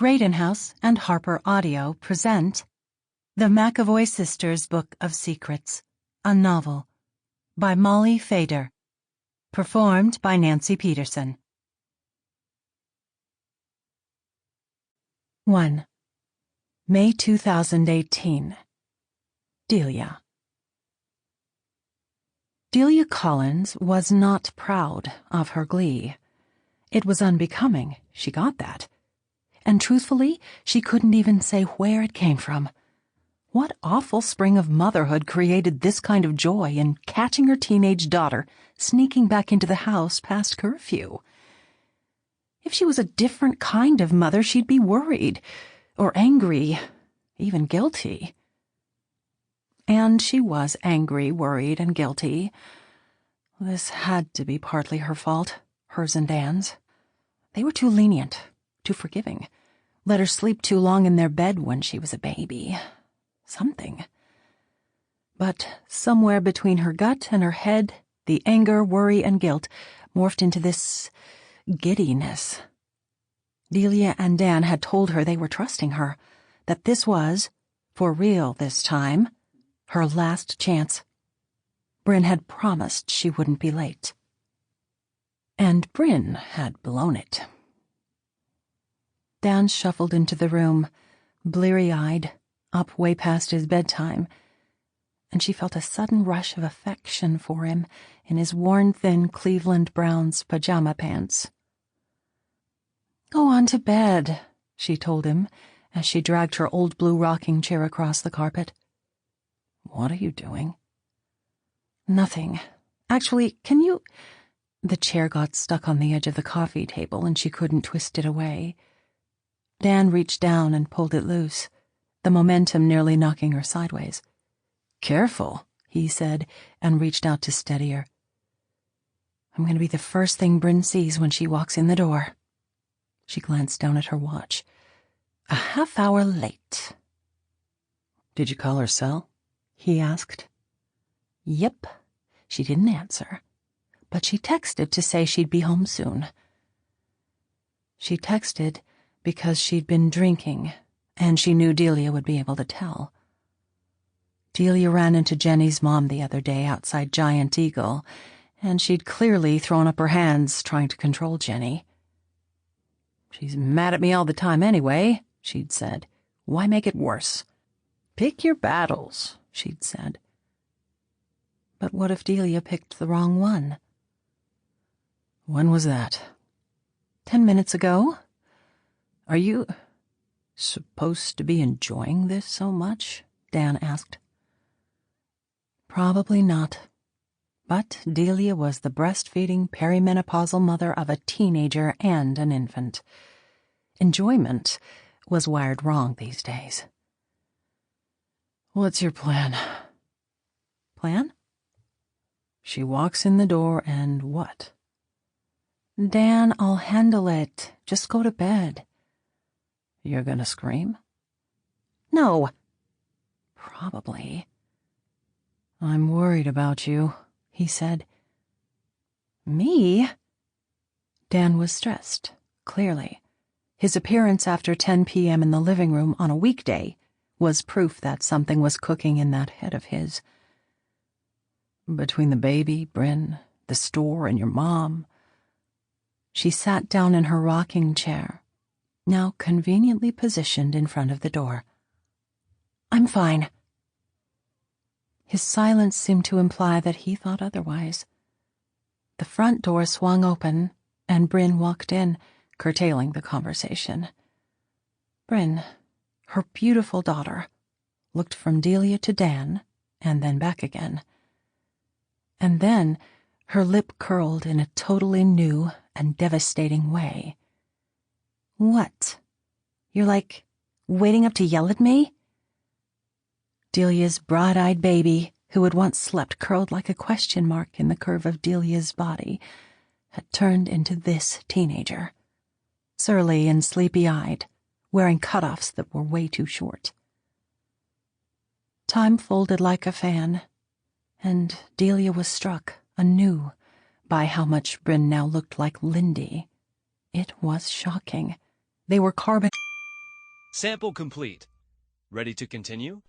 Graydon House and HarlequinAudio present The McAvoy Sisters' Book of Secrets, a novel, by Molly Fader, performed by Nancy Peterson. 1. May 2018. Delia. Delia Collins was not proud of her glee. It was unbecoming, she got that. And truthfully, she couldn't even say where it came from. What awful spring of motherhood created this kind of joy in catching her teenage daughter sneaking back into the house past curfew? If she was a different kind of mother, she'd be worried, or angry, even guilty. And she was angry, worried, and guilty. This had to be partly her fault, hers and Dan's. They were too lenient, too forgiving. Let her sleep too long in their bed when she was a baby. Something. But somewhere between her gut and her head, the anger, worry, and guilt morphed into this giddiness. Delia and Dan had told her they were trusting her, that this was, for real this time, her last chance. Bryn had promised she wouldn't be late. And Bryn had blown it. Dan shuffled into the room, bleary-eyed, up way past his bedtime, and she felt a sudden rush of affection for him in his worn, thin Cleveland Browns pajama pants. "Go on to bed," she told him as she dragged her old blue rocking chair across the carpet. "What are you doing?" "Nothing. Actually, can you—" The chair got stuck on the edge of the coffee table and she couldn't twist it away. Dan reached down and pulled it loose, the momentum nearly knocking her sideways. "Careful," he said, and reached out to steady her. "I'm going to be the first thing Bryn sees when she walks in the door." She glanced down at her watch. A half-hour late. "Did you call her cell?" he asked. "Yep." She didn't answer, but she texted to say she'd be home soon. She texted because she'd been drinking, and she knew Delia would be able to tell. Delia ran into Jenny's mom the other day outside Giant Eagle, and she'd clearly thrown up her hands trying to control Jenny. "She's mad at me all the time anyway," she'd said. "Why make it worse?" "Pick your battles," she'd said. But what if Delia picked the wrong one? "When was that?" 10 minutes ago. "Are you supposed to be enjoying this so much?" Dan asked. Probably not. But Delia was the breastfeeding perimenopausal mother of a teenager and an infant. Enjoyment was wired wrong these days. "What's your plan?" "Plan?" She walks in the door and what? "Dan, I'll handle it. Just go to bed." "You're gonna scream?" "No." "Probably." "I'm worried about you," he said. "Me?" Dan was stressed, clearly. His appearance after 10 p.m. in the living room on a weekday was proof that something was cooking in that head of his. "Between the baby, Bryn, the store, and your mom." She sat down in her rocking chair, now conveniently positioned in front of the door. "I'm fine." His silence seemed to imply that he thought otherwise. The front door swung open, and Bryn walked in, curtailing the conversation. Bryn, her beautiful daughter, looked from Delia to Dan, and then back again. And then her lip curled in a totally new and devastating way. "What? You're like waiting up to yell at me?" Delia's broad-eyed baby, who had once slept curled like a question mark in the curve of Delia's body, had turned into this teenager, surly and sleepy-eyed, wearing cutoffs that were way too short. Time folded like a fan, and Delia was struck anew by how much Bryn now looked like Lindy. It was shocking. They were carbon Sample complete. Ready to continue?